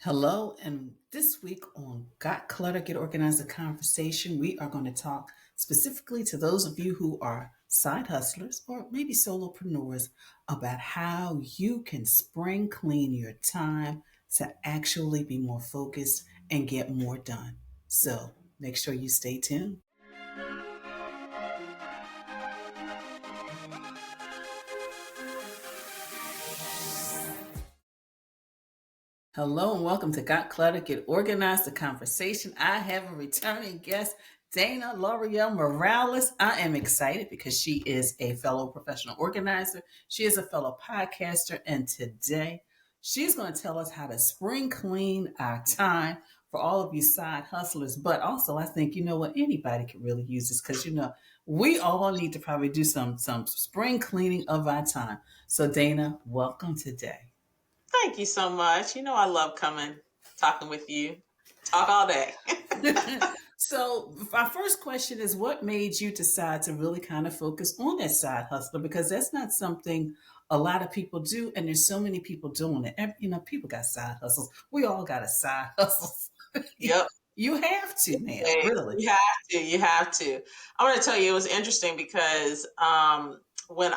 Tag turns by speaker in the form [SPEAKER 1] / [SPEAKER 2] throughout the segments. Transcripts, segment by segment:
[SPEAKER 1] Hello, and this week on Got Clutter, Get Organized, a conversation, we are going to talk specifically to those of you who are side hustlers or maybe solopreneurs about how you can spring clean your time to actually be more focused and get more done. So make sure you stay tuned. Hello and welcome to Got Clutter, Get Organized, the conversation. I have a returning guest, Dana LaRieal Morales. I am excited because she is a fellow professional organizer. She is a fellow podcaster, and today she's going to tell us how to spring clean our time for all of you side hustlers. But also, I think you know what anybody could really use this because we all need to probably do some spring cleaning of our time. So, Dana, welcome today.
[SPEAKER 2] Thank you so much. I love coming, talking with you. Talk all day.
[SPEAKER 1] So, our first question is what made you decide to really kind of focus on that side hustler? Because that's not something a lot of people do, and there's so many people doing it. And, people got side hustles. We all got a side hustle.
[SPEAKER 2] Yep.
[SPEAKER 1] You have to now,
[SPEAKER 2] Days.
[SPEAKER 1] really.
[SPEAKER 2] You have to. You have to. I'm going to tell you, it was interesting because when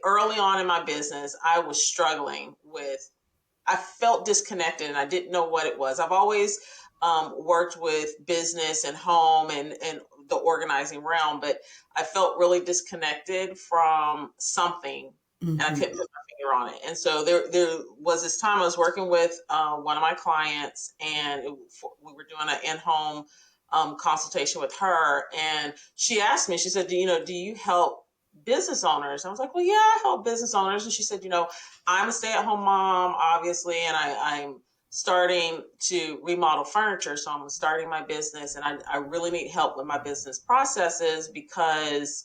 [SPEAKER 2] early on in my business, I was struggling with, I felt disconnected and I didn't know what it was. I've always worked with business and home and the organizing realm, but I felt really disconnected from something and I
[SPEAKER 1] Hmm.
[SPEAKER 2] couldn't put my finger on it. And so there was this time I was working with one of my clients and we were doing an in-home consultation with her. And she asked me, she said, do you help business owners? I was like, well, yeah, I help business owners. And she said, I'm a stay-at-home mom, obviously, and I'm starting to remodel furniture. So I'm starting my business, and I really need help with my business processes because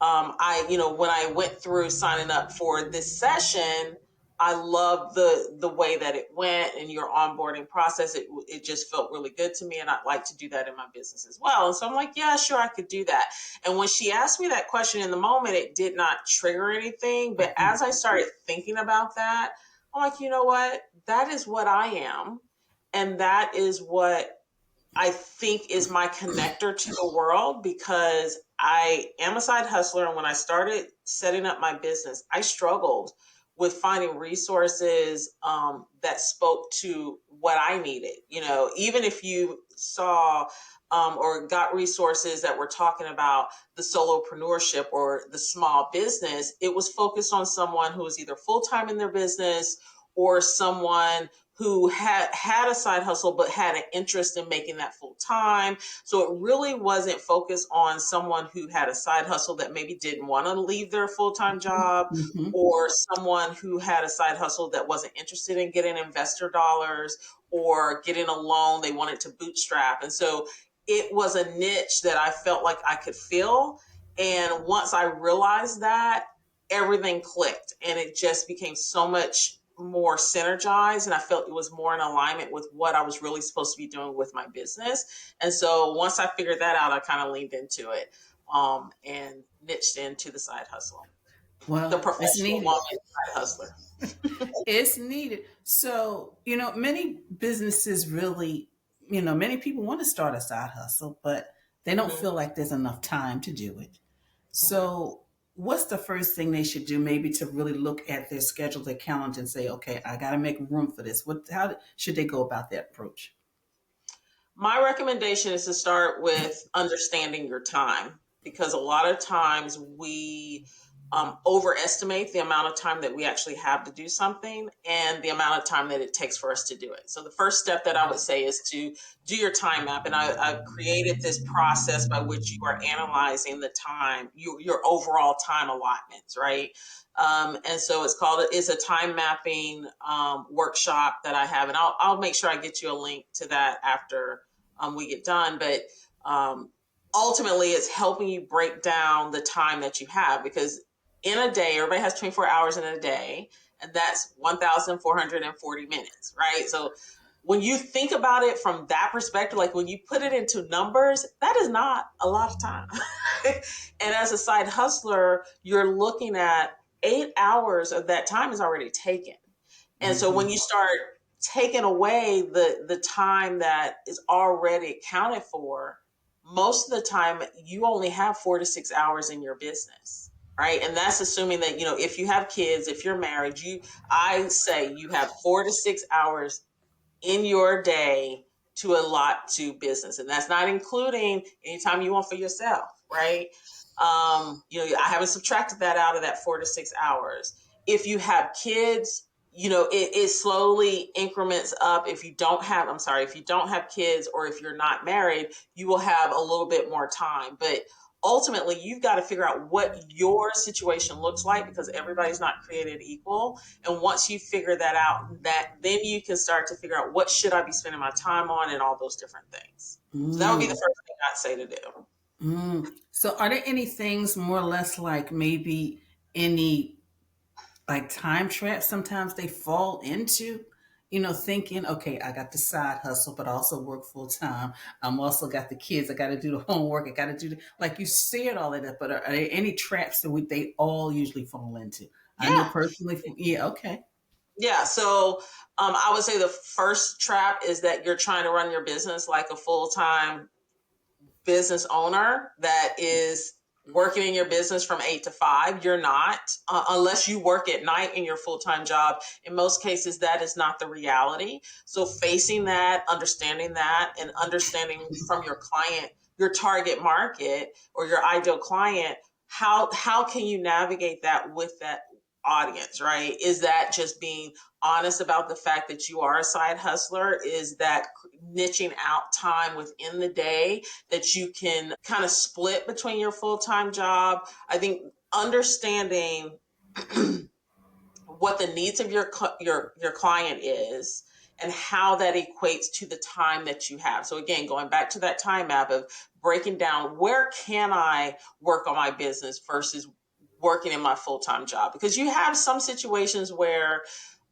[SPEAKER 2] when I went through signing up for this session, I loved the way that it went and your onboarding process. It just felt really good to me, and I'd like to do that in my business as well. And so I'm like, yeah, sure, I could do that. And when she asked me that question in the moment, it did not trigger anything. But as I started thinking about that, I'm like, you know what? That is what I am, and that is what I think is my connector to the world because I am a side hustler. And when I started setting up my business, I struggled with finding resources that spoke to what I needed. Even if you saw or got resources that were talking about the solopreneurship or the small business, it was focused on someone who was either full time in their business or someone who had a side hustle but had an interest in making that full time. So it really wasn't focused on someone who had a side hustle that maybe didn't want to leave their full time job,
[SPEAKER 1] Hmm.
[SPEAKER 2] or someone who had a side hustle that wasn't interested in getting investor dollars or getting a loan. They wanted to bootstrap. And so it was a niche that I felt like I could fill. And once I realized that, everything clicked and it just became so much more synergized, and I felt it was more in alignment with what I was really supposed to be doing with my business. And so once I figured that out, I kind of leaned into it and niched into the side hustle, the
[SPEAKER 1] Well, it's
[SPEAKER 2] professional
[SPEAKER 1] needed.
[SPEAKER 2] woman side hustler.
[SPEAKER 1] It's needed. So, many businesses really, many people want to start a side hustle, but they don't
[SPEAKER 2] Hmm.
[SPEAKER 1] feel like there's enough time to do it.
[SPEAKER 2] Hmm.
[SPEAKER 1] So, what's the first thing they should do maybe to really look at their schedule, their calendar and say, okay, I got to make room for this? How should they go about that approach?
[SPEAKER 2] My recommendation is to start with understanding your time because a lot of times we overestimate the amount of time that we actually have to do something and the amount of time that it takes for us to do it. So, the first step that I would say is to do your time map. And I've created this process by which you are analyzing the time, your overall time allotments, right? And so it's a time mapping workshop that I have. And I'll make sure I get you a link to that after we get done. But ultimately, it's helping you break down the time that you have because in a day, everybody has 24 hours in a day, and that's 1,440 minutes, right? So when you think about it from that perspective, like when you put it into numbers, that is not a lot of time. And as a side hustler, you're looking at 8 hours of that time is already taken. And so
[SPEAKER 1] Hmm.
[SPEAKER 2] when you start taken away the time that is already accounted for, most of the time you only have 4 to 6 hours in your business, right? And that's assuming that, if you have kids, if you're married, I say you have 4 to 6 hours in your day to allot to business. And that's not including any time you want for yourself, right? I haven't subtracted that out of that 4 to 6 hours. If you have kids, it slowly increments up. If you don't have kids, or if you're not married, you will have a little bit more time. But ultimately, you've got to figure out what your situation looks like, because everybody's not created equal. And once you figure that out, then you can start to figure out, what should I be spending my time on, and all those different things. So that would be the
[SPEAKER 1] Mm,
[SPEAKER 2] first thing I'd say to do.
[SPEAKER 1] So, are there any things more or less like maybe any like time traps sometimes they fall into? Thinking, okay, I got the side hustle, but I also work full time. I'm also got the kids. I got to do the homework. I got to do like you said all of that. But are there any traps that they all usually fall into? I know
[SPEAKER 2] Yeah.
[SPEAKER 1] personally. Yeah. Okay.
[SPEAKER 2] Yeah. So I would say the first trap is that you're trying to run your business like a full time business owner that is working in your business from 8 to 5. You're not, unless you work at night in your full time job. In most cases, that is not the reality. So, facing that, understanding that, and understanding from your client, your target market or your ideal client, how can you navigate that with that audience, right? Is that just being honest about the fact that you are a side hustler? Is that niching out time within the day that you can kind of split between your full-time job? I think understanding what the needs of your client is, and how that equates to the time that you have. So again, going back to that time map of breaking down, where can I work on my business versus working in my full-time job? Because you have some situations where,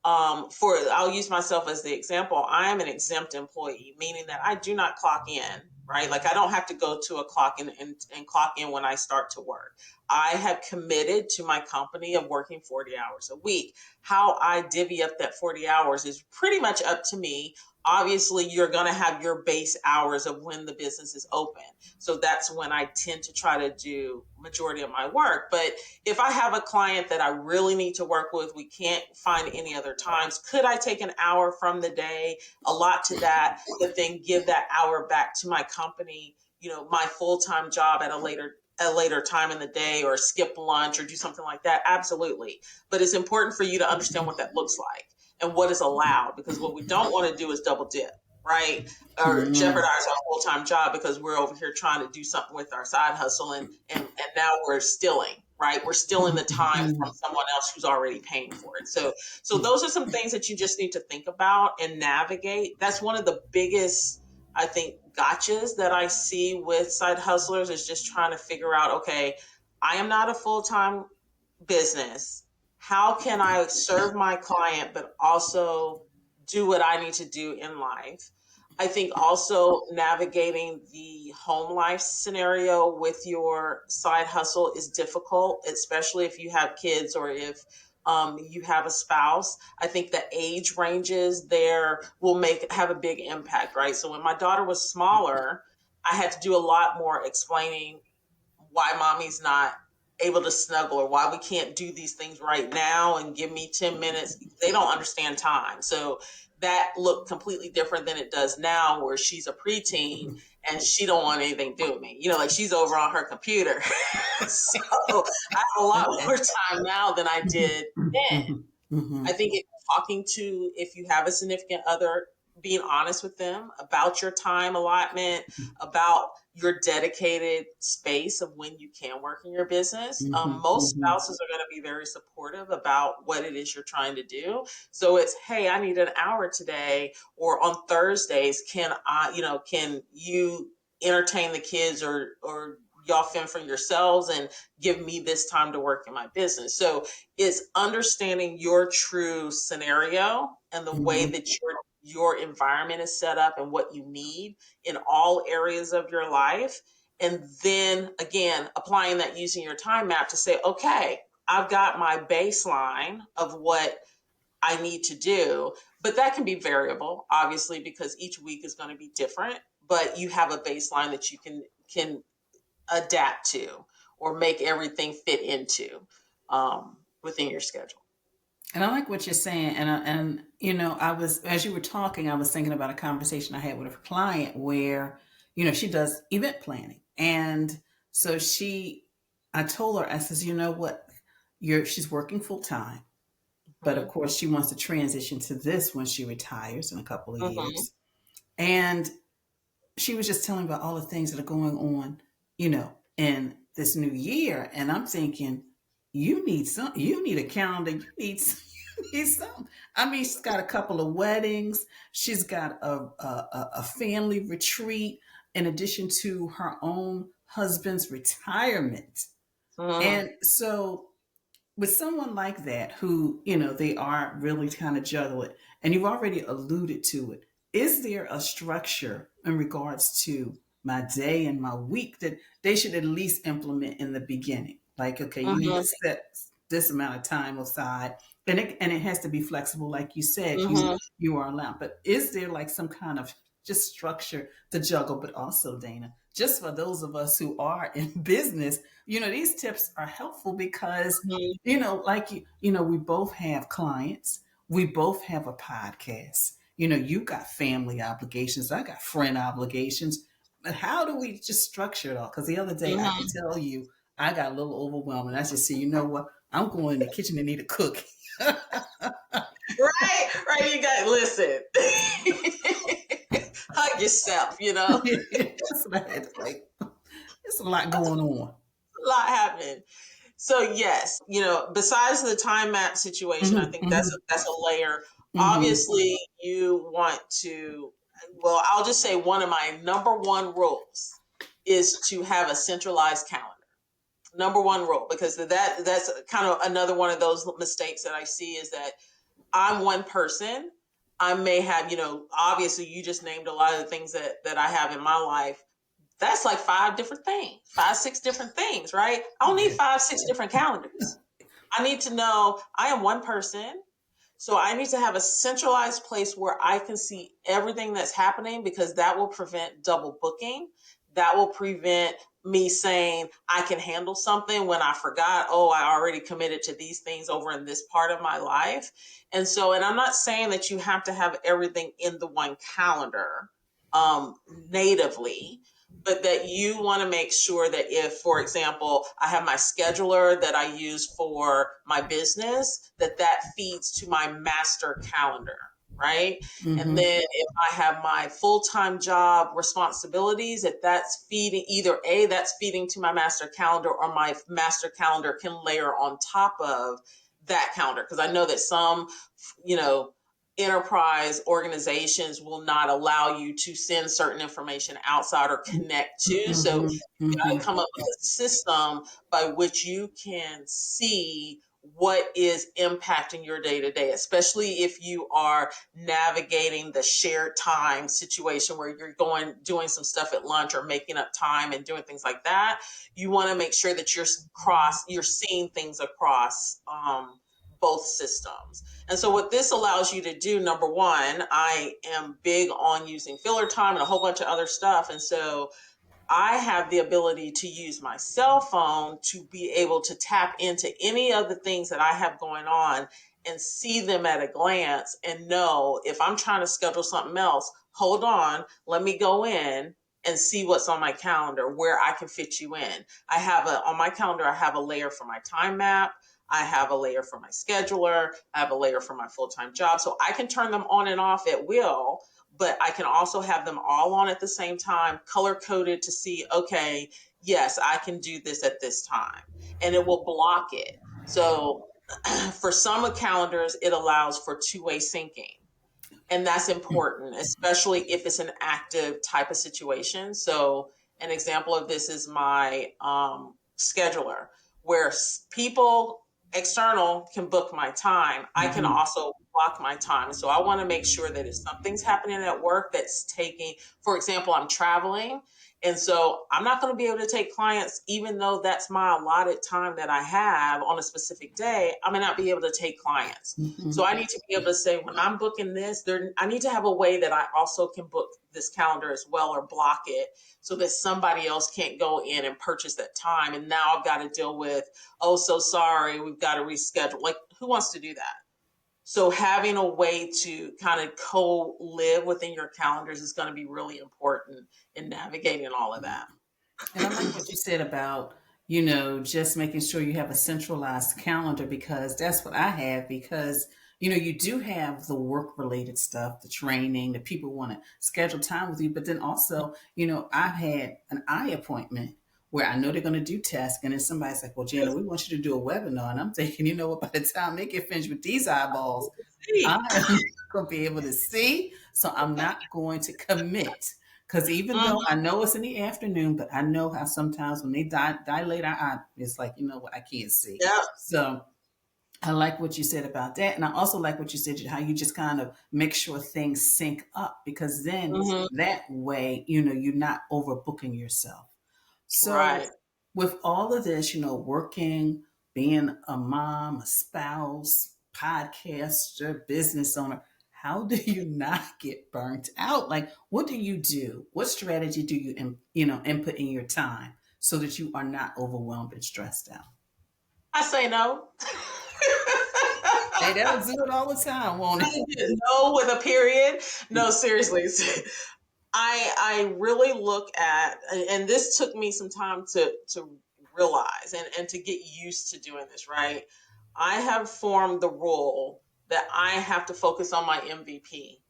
[SPEAKER 2] I'll use myself as the example. I am an exempt employee, meaning that I do not clock in, right? Like, I don't have to go to a clock and clock in when I start to work. I have committed to my company of working 40 hours a week. How I divvy up that 40 hours is pretty much up to me. Obviously, you're going to have your base hours of when the business is open. So that's when I tend to try to do majority of my work. But if I have a client that I really need to work with, we can't find any other times. Could I take an hour from the day, a lot to that, but then give that hour back to my company, my full-time job at a later time in the day, or skip lunch or do something like that? Absolutely. But it's important for you to understand what that looks like and what is allowed, because what we don't want to do is double dip, right? Or
[SPEAKER 1] Mm,
[SPEAKER 2] jeopardize our full-time job because we're over here trying to do something with our side hustle, and now we're stealing, right? We're stealing the time from someone else who's already paying for it. So those are some things that you just need to think about and navigate. That's one of the biggest, I think, gotchas that I see with side hustlers, is just trying to figure out, okay, I am not a full-time business. How can I serve my client but also do what I need to do in life? I think also navigating the home life scenario with your side hustle is difficult, especially if you have kids, or if you have a spouse. I think the age ranges there will have a big impact, right? So when my daughter was smaller, I had to do a lot more explaining why mommy's not able to snuggle, or why we can't do these things right now and give me 10 minutes. They don't understand time. So that looked completely different than it does now, where she's a preteen and she don't want anything to do with me. Like, she's over on her computer. So I have a lot
[SPEAKER 1] okay.
[SPEAKER 2] more time now than I did then. I
[SPEAKER 1] Mm-hmm.
[SPEAKER 2] think talking to, if you have a significant other, being honest with them about your time allotment, about your dedicated space of when you can work in your business. Most
[SPEAKER 1] Mm-hmm.
[SPEAKER 2] spouses are going to be very supportive about what it is you're trying to do. So it's, hey, I need an hour today, or on Thursdays, can you entertain the kids, or y'all fend for yourselves and give me this time to work in my business. So is understanding your true scenario and the way
[SPEAKER 1] Mm-hmm.
[SPEAKER 2] that your environment is set up and what you need in all areas of your life. And then again, applying that using your time map to say, okay, I've got my baseline of what I need to do, But that can be variable, obviously, because each week is going to be different. But you have a baseline that you can adapt to or make everything fit into within your schedule.
[SPEAKER 1] And I like what you're saying. And I was, as you were talking, I was thinking about a conversation I had with a client where, she does event planning. And so I told her, I says, you know what, she's working full time, but of
[SPEAKER 2] Mm-hmm.
[SPEAKER 1] course she wants to transition to this when she retires in a couple of
[SPEAKER 2] Mm-hmm.
[SPEAKER 1] years. And she was just telling me about all the things that are going on, in this new year. And I'm thinking, you need a calendar, you need some. I mean, she's got a couple of weddings, she's got a family retreat, in addition to her own husband's retirement.
[SPEAKER 2] Mm-hmm.
[SPEAKER 1] And so with someone like that who, they are really kind of juggle it, and you've already alluded to it, is there a structure in regards to my day and my week that they should at least implement in the beginning? Like, okay, you need to
[SPEAKER 2] Mm-hmm.
[SPEAKER 1] set this amount of time aside, and it has to be flexible, like you said,
[SPEAKER 2] Mm-hmm.
[SPEAKER 1] you are allowed. But is there like some kind of just structure to juggle? But also, Dana, just for those of us who are in business, these tips are helpful because like we both have clients, we both have a podcast. You got family obligations, I got friend obligations. But how do we just structure it all? Because the other day I
[SPEAKER 2] Mm-hmm.
[SPEAKER 1] can tell you I got a little overwhelmed, and I just said, you know what, I'm going in the kitchen and need a cook.
[SPEAKER 2] Right, right. You got listen. Hug yourself.
[SPEAKER 1] That's what I had to like. There's a lot going on.
[SPEAKER 2] A lot happening. So yes, besides the time map situation, I
[SPEAKER 1] Hmm.
[SPEAKER 2] think
[SPEAKER 1] Hmm.
[SPEAKER 2] that's a layer.
[SPEAKER 1] Hmm.
[SPEAKER 2] Obviously, you want to. Well, I'll just say one of my number one rules is to have a centralized calendar. Number one rule, because that's kind of another one of those mistakes that I see is that I'm one person. I may have, obviously you just named a lot of the things that I have in my life. That's like five different things, five, six different things, right? I don't need
[SPEAKER 1] Yeah.
[SPEAKER 2] five, six different calendars. I need to know I am one person. So I need to have a centralized place where I can see everything that's happening because that will prevent double booking. That will prevent me saying I can handle something when I forgot, oh, I already committed to these things over in this part of my life. And I'm not saying that you have to have everything in the one calendar natively, but that you want to make sure that if, for example, I have my scheduler that I use for my business, that feeds to my master calendar, right? And
[SPEAKER 1] Hmm.
[SPEAKER 2] then if I have my full-time job responsibilities, if that's feeding either A, that's feeding to my master calendar, or my master calendar can layer on top of that calendar. Because I know that some, you know, enterprise organizations will not allow you to send certain information outside or connect to. So
[SPEAKER 1] Hmm.
[SPEAKER 2] you got
[SPEAKER 1] Hmm.
[SPEAKER 2] to come up with a system by which you can see what is impacting your day to day, especially if you are navigating the shared time situation where you're doing some stuff at lunch or making up time and doing things like that. You want to make sure that you're seeing things across both systems. And so what this allows you to do, number one, I am big on using filler time and a whole bunch of other stuff. And so I have the ability to use my cell phone to be able to tap into any of the things that I have going on and see them at a glance and know if I'm trying to schedule something else, hold on, let me go in and see what's on my calendar where I can fit you in. On my calendar, I have a layer for my time map. I have a layer for my scheduler. I have a layer for my full-time job. So I can turn them on and off at will, but I can also have them all on at the same time, color coded to see, okay, yes, I can do this at this time. And it will block it. So for some calendars, it allows for two-way syncing. And that's important, especially if it's an active type of situation. So an example of this is my scheduler, where people external can book my time. I can
[SPEAKER 1] Hmm.
[SPEAKER 2] also block my time. So I want to make sure that if something's happening at work that's taking, for example, I'm traveling. And so I'm not going to be able to take clients, even though that's my allotted time that I have on a specific day. I may not be able to take clients. So
[SPEAKER 1] Mhm.
[SPEAKER 2] I need to be able to say, when I'm booking this, I need to have a way that I also can book this calendar as well, or block it, so that somebody else can't go in and purchase that time. And now I've got to deal with, oh, so sorry, we've got to reschedule. Like, who wants to do that? So having a way to kind of co-live within your calendars is going to be really important in navigating all of that.
[SPEAKER 1] And I like what you said about, just making sure you have a centralized calendar, because that's what I have. Because, you do have the work related stuff, the training, the people want to schedule time with you. But then also, I've had an eye appointment where I know they're going to do tests. And then somebody's like, well, Jana, we want you to do a webinar. And I'm thinking, you know what, by the time they get finished with these eyeballs, I
[SPEAKER 2] See.
[SPEAKER 1] am not going to be able to see. So I'm not going to commit. Because even though I
[SPEAKER 2] Mhm.
[SPEAKER 1] know it's in the afternoon, but I know how sometimes when they dilate our eye, it's like, you know what, I can't see.
[SPEAKER 2] Yep.
[SPEAKER 1] So I like what you said about that. And I also like what you said, how you just kind of make sure things sync up, because then
[SPEAKER 2] Mhm.
[SPEAKER 1] that way, you're not overbooking yourself. So,
[SPEAKER 2] Right.
[SPEAKER 1] with all of this, working, being a mom, a spouse, podcaster, business owner, how do you not get burnt out? Like, what do you do? What strategy do you, input in your time so that you are not overwhelmed and stressed out?
[SPEAKER 2] I say no.
[SPEAKER 1] Hey, that'll do it all the time, won't it?
[SPEAKER 2] No with a period. No, seriously. I really look at, and this took me some time to realize and to get used to doing this, right? I have formed the rule that I have to focus on my MVP.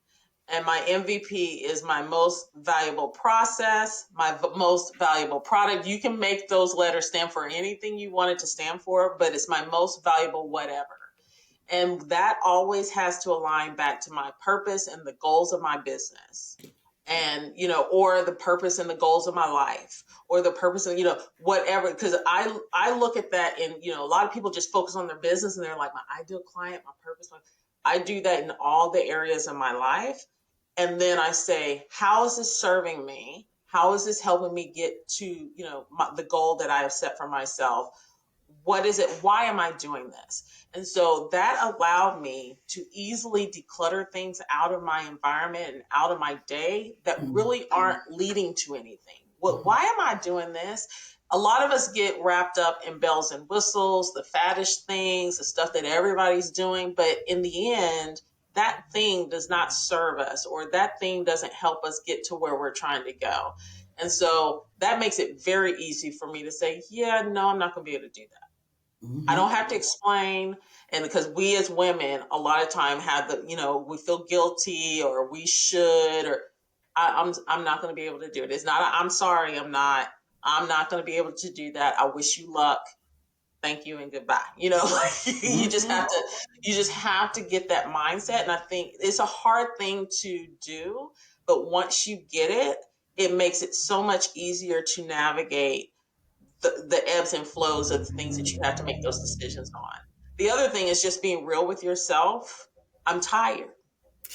[SPEAKER 2] And my MVP is my most valuable process, my most valuable product. You can make those letters stand for anything you want it to stand for, but it's my most valuable whatever. And that always has to align back to my purpose and the goals of my business. And, or the purpose and the goals of my life, or the purpose of, whatever. Because I look at that, and, a lot of people just focus on their business and they're like, my ideal client, my purpose. I do that in all the areas of my life. And then I say, how is this serving me? How is this helping me get to, the goal that I have set for myself? What is it? Why am I doing this? And so that allowed me to easily declutter things out of my environment and out of my day that really aren't leading to anything. Why am I doing this? A lot of us get wrapped up in bells and whistles, the faddish things, the stuff that everybody's doing. But in the end, that thing does not serve us, or that thing doesn't help us get to where we're trying to go. And so that makes it very easy for me to say, yeah, no, I'm not going to be able to do that. I
[SPEAKER 1] Mm-hmm.
[SPEAKER 2] don't have to explain. And because we as women, a lot of time have we feel guilty, or we should, or I'm not going to be able to do it. It's not, I'm sorry, I'm not going to be able to do that. I wish you luck. Thank you and goodbye. Like,
[SPEAKER 1] Mm-hmm.
[SPEAKER 2] you just have to get that mindset. And I think it's a hard thing to do, but once you get it, it makes it so much easier to navigate the ebbs and flows of the things that you have to make those decisions on. The other thing is just being real with yourself. I'm tired.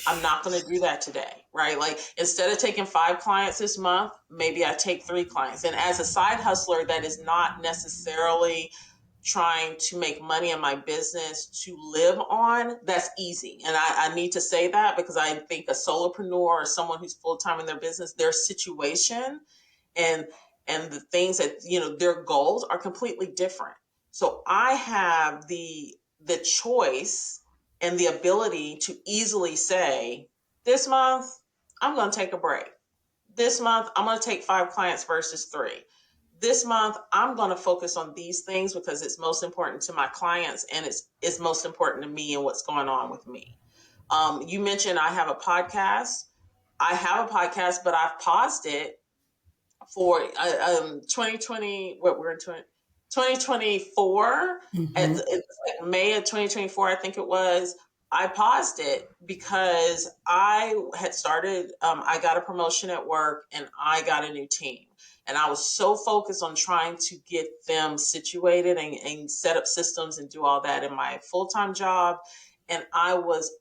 [SPEAKER 2] I'm not going to do that today, right? Like, instead of taking 5 clients this month, maybe I take 3 clients. And as a side hustler, that is not necessarily trying to make money in my business to live on. That's easy. And I need to say that, because I think a solopreneur, or someone who's full time in their business, their situation and the things that, their goals are completely different. So I have the choice and the ability to easily say, this month I'm going to take a break. This month I'm going to take 5 clients versus 3. This month I'm going to focus on these things because it's most important to my clients, and it's most important to me and what's going on with me. You mentioned I have a podcast. I have a podcast, but I've paused it for 2020, what we're in 2024,
[SPEAKER 1] Mm-hmm.
[SPEAKER 2] it's like May of 2024, I think it was. I paused it because I had started, I got a promotion at work and I got a new team. And I was so focused on trying to get them situated and set up systems and do all that in my full time job. And I was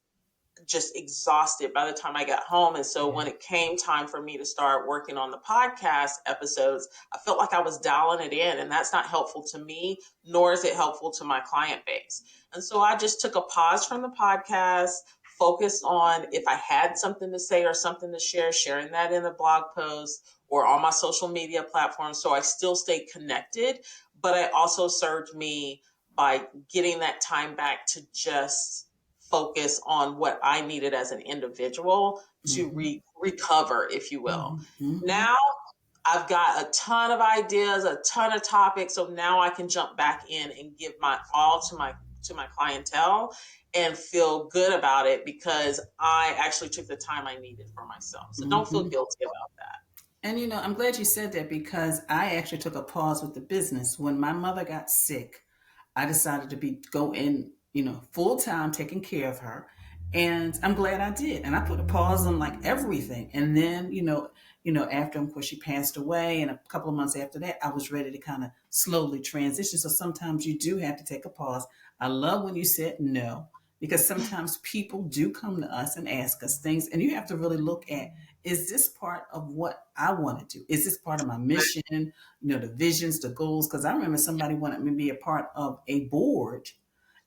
[SPEAKER 2] just exhausted by the time I got home. And so
[SPEAKER 1] Yeah.
[SPEAKER 2] when it came time for me to start working on the podcast episodes, I felt like I was dialing it in, and that's not helpful to me, nor is it helpful to my client base. And so I just took a pause from the podcast, focused on if I had something to say or something to share, sharing that in a blog post or on my social media platforms. So I still stayed connected, but it also served me by getting that time back to just focus on what I needed as an individual to
[SPEAKER 1] Mm-hmm.
[SPEAKER 2] recover, if you will.
[SPEAKER 1] Mm-hmm.
[SPEAKER 2] Now I've got a ton of ideas, a ton of topics, so now I can jump back in and give my all to my clientele and feel good about it because I actually took the time I needed for myself. So don't feel
[SPEAKER 1] Mm-hmm.
[SPEAKER 2] guilty about that.
[SPEAKER 1] And I'm glad you said that because I actually took a pause with the business when my mother got sick. I decided to be go in, full time taking care of her, and I'm glad I did. And I put a pause on like everything. And then, after of course she passed away, and a couple of months after that, I was ready to kind of slowly transition. So sometimes you do have to take a pause. I love when you said no because sometimes people do come to us and ask us things, and you have to really look at, is this part of what I want to do? Is this part of my mission? The visions, the goals. Because I remember somebody wanted me to be a part of a board,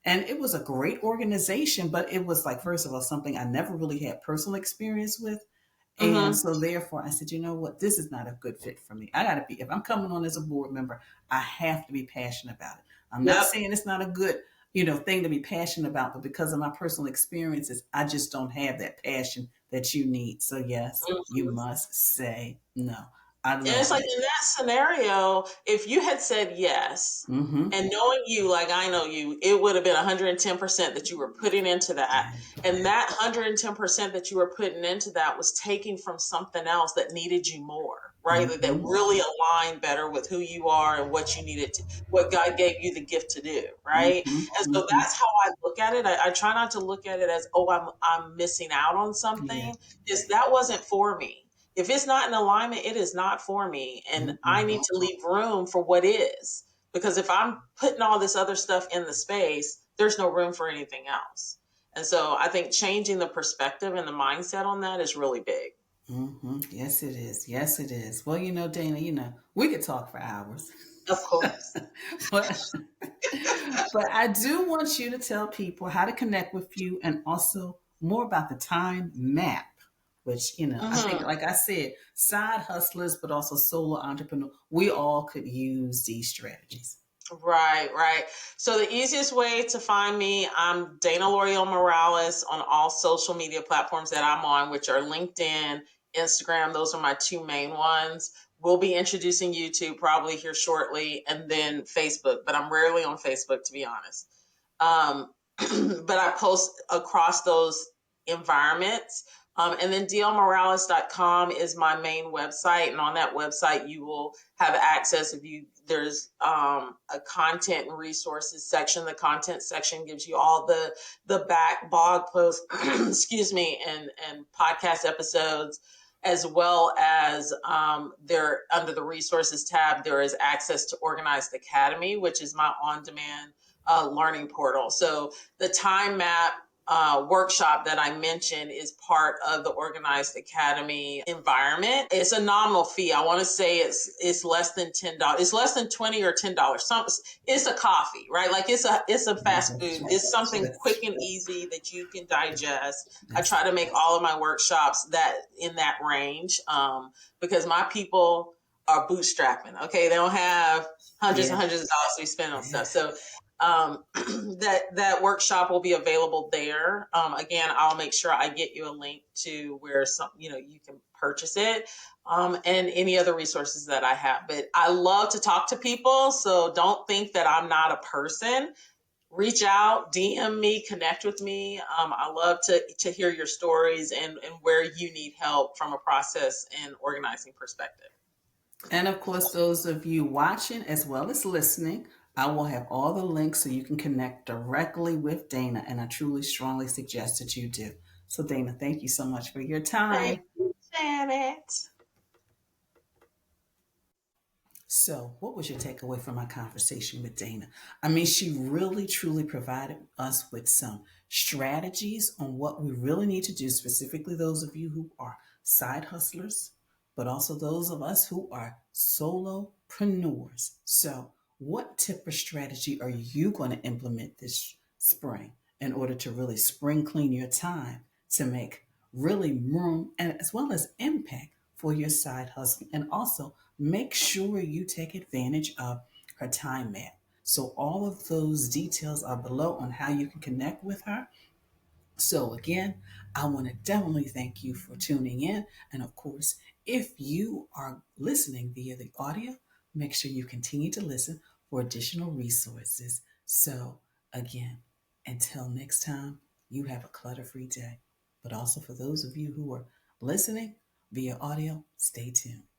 [SPEAKER 1] and it was a great organization, but it was like, first of all, something I never really had personal experience with. And
[SPEAKER 2] Mm-hmm.
[SPEAKER 1] so therefore I said, you know what, this is not a good fit for me. I gotta be, if I'm coming on as a board member, I have to be passionate about it. I'm not
[SPEAKER 2] Yep.
[SPEAKER 1] saying it's not a good, thing to be passionate about, but because of my personal experiences, I just don't have that passion that you need. So yes, you
[SPEAKER 2] Mhm.
[SPEAKER 1] must say no. I
[SPEAKER 2] And
[SPEAKER 1] love
[SPEAKER 2] it's like
[SPEAKER 1] that.
[SPEAKER 2] in that scenario, if you had said yes,
[SPEAKER 1] Mm-hmm.
[SPEAKER 2] and knowing you like I know you, it would have been 110% that you were putting into that.
[SPEAKER 1] Yeah.
[SPEAKER 2] And that 110% that you were putting into that was taking from something else that needed you more, right? That
[SPEAKER 1] Mm-hmm.
[SPEAKER 2] really aligned better with who you are and what you needed to, what God gave you the gift to do, right?
[SPEAKER 1] Mm-hmm.
[SPEAKER 2] And so
[SPEAKER 1] Mm-hmm.
[SPEAKER 2] that's how I look at it. I try not to look at it as, oh, I'm missing out on
[SPEAKER 1] Yeah.
[SPEAKER 2] something. Is that wasn't for me. If it's not in alignment, it is not for me. And I
[SPEAKER 1] Mm-hmm.
[SPEAKER 2] need to leave room for what is. Because if I'm putting all this other stuff in the space, there's no room for anything else. And so I think changing the perspective and the mindset on that is really big.
[SPEAKER 1] Mm-hmm. Yes, it is. Yes, it is. Well, Dana, we could talk for hours.
[SPEAKER 2] Of course.
[SPEAKER 1] but but I do want you to tell people how to connect with you and also more about the time map, which, I think,
[SPEAKER 2] Hmm.
[SPEAKER 1] like I said, side hustlers, but also solo entrepreneur, we all could use these strategies.
[SPEAKER 2] Right, right. So the easiest way to find me, I'm Dana LaRieal Morales on all social media platforms that I'm on, which are LinkedIn, Instagram. Those are my two main ones. We'll be introducing YouTube probably here shortly, and then Facebook, but I'm rarely on Facebook to be honest. Um, but I post across those environments. And then dlmorales.com is my main website. And on that website, you will have access if you, there's a content and resources section. The content section gives you all the back blog posts, excuse me, and podcast episodes, as well as there under the resources tab, there is access to Organized Academy, which is my on-demand learning portal. So the time map workshop that I mentioned is part of the Organized Academy environment. It's a nominal fee. I want to say it's less than $10. It's less than $20 or $10. It's a coffee, right? Like it's a
[SPEAKER 1] Yeah,
[SPEAKER 2] fast
[SPEAKER 1] that's
[SPEAKER 2] food.
[SPEAKER 1] true.
[SPEAKER 2] It's something
[SPEAKER 1] That's
[SPEAKER 2] quick
[SPEAKER 1] true.
[SPEAKER 2] and easy that you can digest. I
[SPEAKER 1] That's
[SPEAKER 2] try to make all of my workshops that in that range because my people are bootstrapping. Okay, they don't have hundreds and
[SPEAKER 1] yeah.
[SPEAKER 2] hundreds of dollars to be spent on
[SPEAKER 1] Yeah.
[SPEAKER 2] stuff. So that workshop will be available there. Again, I'll make sure I get you a link to where some you can purchase it, and any other resources that I have. But I love to talk to people, so don't think that I'm not a person. Reach out, DM me, connect with me. I love to hear your stories and where you need help from a process and organizing perspective.
[SPEAKER 1] And of course, those of you watching as well as listening, I will have all the links so you can connect directly with Dana. And I truly, strongly suggest that you do. So, Dana, thank you so much for your
[SPEAKER 2] Thank
[SPEAKER 1] time.
[SPEAKER 2] you, Janet.
[SPEAKER 1] So, what was your takeaway from my conversation with Dana? I mean, she really, truly provided us with some strategies on what we really need to do, specifically those of you who are side hustlers, but also those of us who are solopreneurs. So, what tip or strategy are you going to implement this spring in order to really spring clean your time to make really room and as well as impact for your side hustle? And also make sure you take advantage of her time map. So, all of those details are below on how you can connect with her. So, again, I want to definitely thank you for tuning in. And of course, if you are listening via the audio, make sure you continue to listen for additional resources. So, again, until next time, you have a clutter free day. But also for those of you who are listening via audio, stay tuned.